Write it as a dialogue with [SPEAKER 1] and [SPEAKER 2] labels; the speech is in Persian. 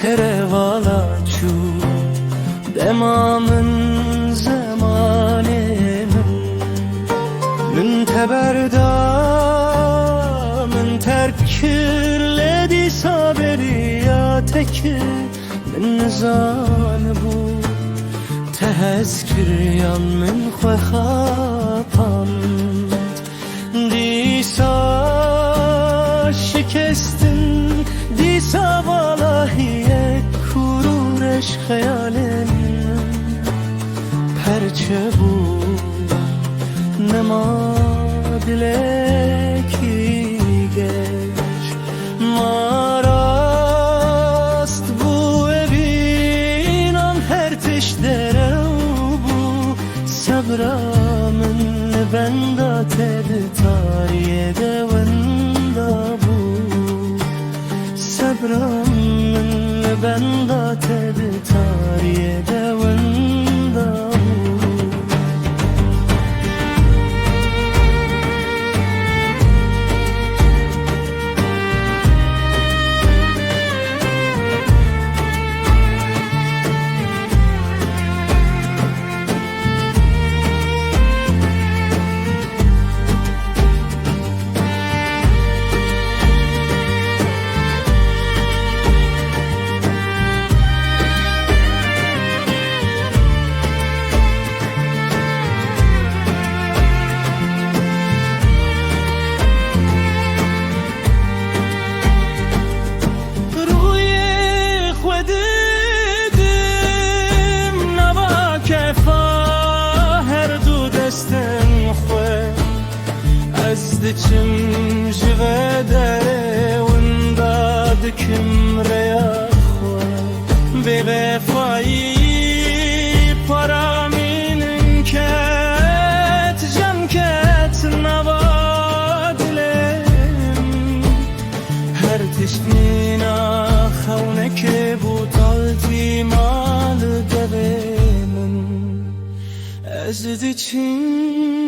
[SPEAKER 1] تروالا چو دما من زمانه من تبردا من ترکر لدی صابریاتک من نزان بود تهذکر یان من خوخاپاند دیسا شکستن دیسا والهیه kurur خیالin perçe bu nema dileki geç marast bu evin an her teşdere bu sabramın benda tedi tarihe devenda bu sabramın benda tedi tarihe devenda bu از دچم جوه داره وندا دکم ریا خو به وفایی پرامین کت جم کت نوادلم هر تشمینا خونه که بود آلتی مال دوه من از دچم